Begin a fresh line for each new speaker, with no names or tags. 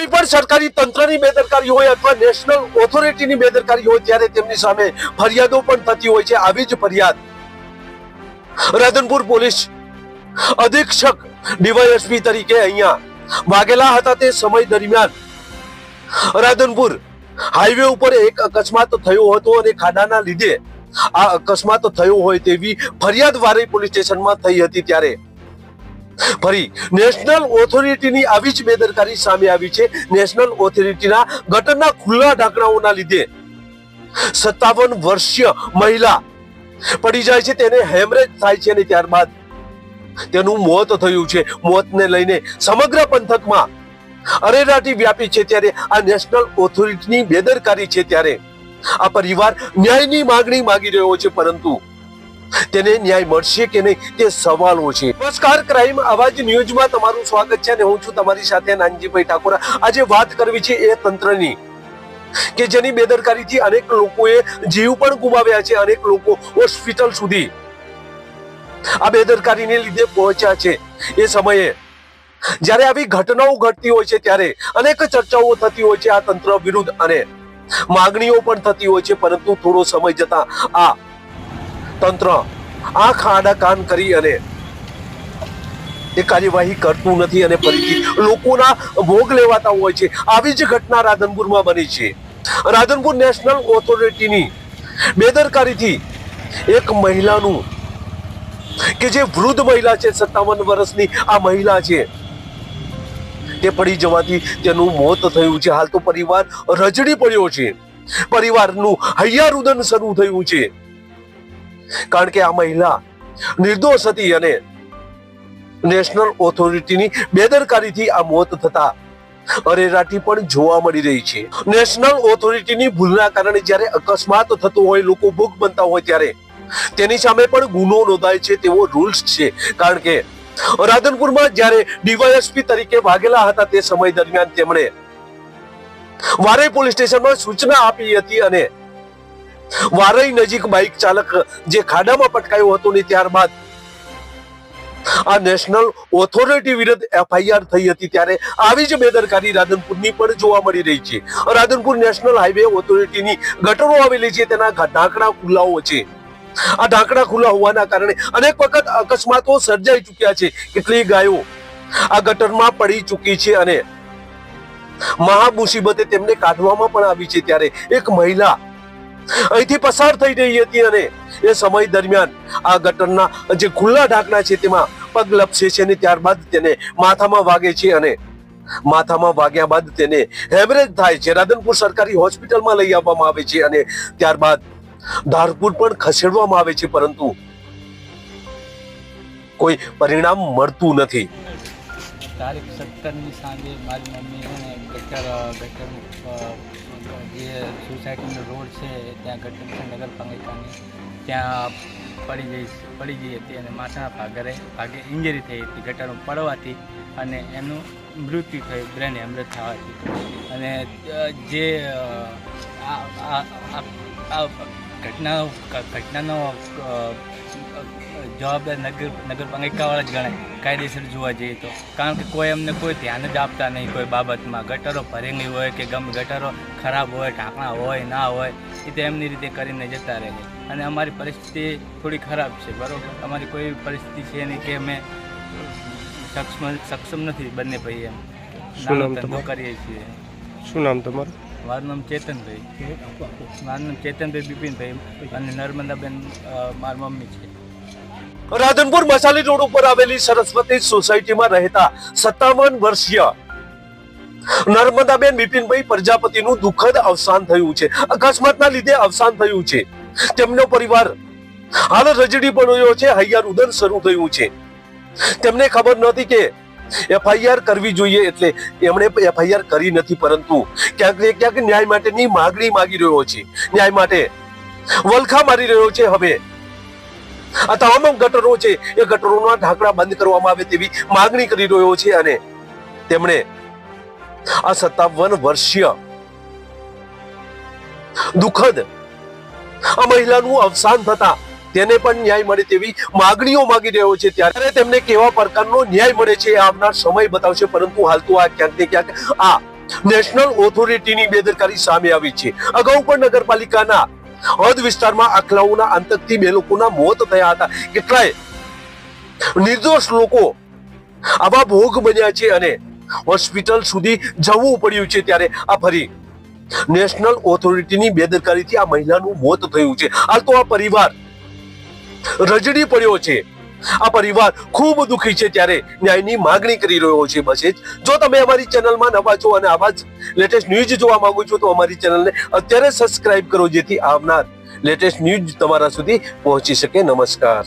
કોઈ પણ સરકારી તંત્રની બેદરકારી હોય અથવા નેશનલ ઓથોરિટીની બેદરકારી હોય ત્યારે તેમની સામે ફરિયાદો પણ થતી હોય છે। આવી જ ફરિયાદ રાધનપુર પોલીસ અધિક્ષક ડીવાયએસપી તરીકે અહીંયા વાગેલા હતા। તે સમય દરમિયાન રાધનપુર હાઈવે ઉપર એક અકસ્માત થયો હતો અને ખાડાના લીધે આ અકસ્માત થયો હોય તેવી ફરિયાદ વારઈ પોલીસ સ્ટેશનમાં થઈ હતી। ત્યારે ફરી નેશનલ ઓથોરિટીની આવી જ બેદરકારી સામે આવી છે। નેશનલ ઓથોરિટીના ગટરના ખુલ્લા ઢાંકણાઓના લીધે 57 વર્ષીય મહિલા પડી જાય છે, તેને હેમરેજ થાય છે અને ત્યારબાદ તેનું મોત થયું છે। મોતને લઈને સમગ્ર પંથકમાં અરેરાટી વ્યાપી છે। ત્યારે આ નેશનલ ઓથોરિટીની બેદરકારી છે। ત્યારે આ પરિવાર ન્યાયની માંગણી માંગી રહ્યો છે, પરંતુ તેને ન્યાય મળશે કે નહીં તે સવાલો છે। નમસ્કાર, ક્રાઇમ અવાજ ન્યૂઝમાં તમારું સ્વાગત છે અને હું છું તમારી સાથે નાનજીભાઈ ઠાકોર। આજે વાત કરવી છે એ તંત્રની કે જેની બેદરકારીથી અનેક લોકોએ જીવ પણ ગુમાવ્યા છે, અનેક લોકો હોસ્પિટલ સુધી આ બેદરકારીને લીધે પહોંચ્યા છે। એ સમયે જ્યારે આવી ઘટનાઓ ઘટતી હોય છે ત્યારે અનેક ચર્ચાઓ થતી હોય છે આ તંત્ર વિરુદ્ધ અને માંગણીઓ પણ થતી હોય છે, પરંતુ થોડો સમય જતા આ તંત્ર આંખ આડા કાન કરી અને એ કાર્યવાહી કરતું નથી અને ફરીથી લોકોના ભોગ લેવાતા હોય છે। આવી જ ઘટના રાધનપુરમાં બની છે। રાધનપુર નેશનલ ઓથોરિટીની બેદરકારીથી એક મહિલાનું કે જે વૃદ્ધ મહિલા છે, 57 વર્ષની આ મહિલા છે, તે પડી જવાથી તેનું મોત થયું છે। હાલ તો પરિવાર રજડી પડ્યો છે, પરિવારનું હૈયારુદન શરૂ થયું છે, કારણ કે આ મહિલા નિર્દોષ હતી અને નેશનલ ઓથોરિટીની બેદરકારીથી આ મોત થતા અરેરાટી પણ જોવા મળી રહી છે। નેશનલ ઓથોરિટીની ભૂલના કારણે જ્યારે અકસ્માત થતો હોય, લોકો ભોગ બનતા હોય ત્યારે તેની સામે પણ ગુનો નોંધાય છે તેવો રૂલ્સ છે। કારણ કે રાધનપુરમાં જ્યારે ડીવાયએસપી તરીકે વાગેલા હતા તે સમય દરમિયાન તેમણે વારઈ પોલીસ સ્ટેશનમાં સૂચના આપી હતી અને વારઈ નજીક બાઇક ચાલક જે ખાડામાં પટકાયો હતો ને ત્યારબાદ આ નેશનલ ઓથોરિટી વિરુદ્ધ એફઆઈઆર થઈ હતી। ત્યારે આવી જ બેદરકારી રાધનપુરની પણ જોવા મળી રહી છે। રાધનપુર નેશનલ હાઈવે ઓથોરિટીની ગટરો આવેલી છે, તેના ઢાંકણા ખુલ્લાઓ છે। આ ઢાંકણા ખુલ્લા હોવાના કારણે અનેક વખત અકસ્માતો સર્જાઈ ચૂક્યા છે। કેટલી ગાયો આ ગટરમાં પડી ચૂકી છે અને મહા મુસીબતે તેમને કાઢવામાં પણ આવી છે। ત્યારે એક મહિલા અહીંથી પસાર થઈ રહી હતી અને એ સમય દરમિયાન આ ગટરના જે ખુલ્લા ઢાંકણા છે તેમાં પગ લપસે છે અને ત્યારબાદ તેને માથામાં વાગે છે અને માથામાં વાગ્યા બાદ તેને હેમરેજ થાય છે। રાધનપુર સરકારી હોસ્પિટલમાં લઈ આવવામાં આવે છે અને ત્યારબાદ ધારપુર પણ ખસેડવામાં આવે છે, પરંતુ કોઈ પરિણામ મળતું નથી।
તારીખ 17ની સાંજે મારી મમ્મી ગટર જે સોસાયટીનો રોડ છે ત્યાં ગટર છે નગરપાલિકાની, ત્યાં પડી ગઈ હતી અને માથાના ભાગે ઇન્જરી થઈ હતી ગટરમાં પડવાથી અને એનું મૃત્યુ થયું, બ્રેન હેમરેજ થવાથી। અને જે ઘટનાનો જવાબદાર નગરપાલિકાવાળા જ ગણાય કાયદેસર જોવા જઈએ તો, કારણ કે કોઈ એમને કોઈ ધ્યાન જ આપતા નહીં કોઈ બાબતમાં। ગટરો ભરેલી હોય કે ગમે ગટરો ખરાબ હોય, ઢાંકણા હોય ના હોય, એ તો એમની રીતે કરીને જતા રહે છે। અને અમારી પરિસ્થિતિ થોડી ખરાબ છે, બરાબર। અમારી કોઈ પરિસ્થિતિ છે નહીં કે અમે સક્ષમ નથી બંને ભાઈ એમ ધંધો કરીએ છીએ।
શું નામ તમારું?
મારું નામ ચેતનભાઈ, મારું નામ ચેતનભાઈ બિપિનભાઈ અને નર્મદાબેન મારી મમ્મી છે।
રાધનપુર મસાલી રોડ ઉપર આવેલી સરસ્વતી સોસાયટીમાં રહેતા 57 વર્ષીય નર્મદાબેન બિપિનભાઈ પ્રજાપતિનું દુઃખદ અવસાન થયું છે। અકસ્માતના લીધે અવસાન થયું છે। તેમનો પરિવાર હાલ રજડી પડ્યો છે, હૈયારુદન શરૂ થયું છે। તેમને ખબર નહોતી કે એફઆઈઆર કરવી જોઈએ, એટલે એમણે એફઆઈઆર કરી નથી, પરંતુ ક્યાંક ને ક્યાંક ન્યાય માટેની માંગણી માંગી રહ્યો છે, ન્યાય માટે વલખા મારી રહ્યો છે। હવે આ તમામ ગટરો છે એ ગટરોના ઢાંકણા બંધ કરવામાં આવે તેવી માંગણી કરી રહ્યો છે અને તેમણે આ 57 વર્ષીય દુઃખદ આ મહિલાનું અવસાન થતા તેને પણ ન્યાય મળે તેવી માંગણીઓ માંગી રહ્યો છે। ત્યારે તેમને કેવા પ્રકારનો ન્યાય મળે છે આવનાર સમય બતાવશે, પરંતુ હાલ તો આ ક્યાંક ને ક્યાંક આ નેશનલ ઓથોરિટીની બેદરકારી સામે આવી છે. અગાઉ પણ નગરપાલિકાના હદ વિસ્તારમાં આખલાઓના આતંકથી 2 લોકોના મોત થયા હતા. કેટલાય નિર્દોષ લોકો આવા ભોગ બન્યા છે અને હોસ્પિટલ સુધી જવું પડ્યું છે. ત્યારે આ ફરી નેશનલ ઓથોરિટીની બેદરકારીથી આ મહિલાનું મોત થયું છે. હાલ તો આ પરિવાર રજડી પડ્યો છે. આ પરિવાર ખૂબ દુખી છે. ત્યારે ન્યાયની માંગણી કરી રહ્યો છે. બસ જ. જો તમે અમારી ચેનલમાં નવા છો અને આવા જ લેટેસ્ટ ન્યૂઝ જોવા માંગો છો તો અમારી ચેનલને અત્યારે સબસ્ક્રાઇબ કરો, જેથી આવનાર લેટેસ્ટ ન્યૂઝ તમારા સુધી પહોંચી શકે. નમસ્કાર.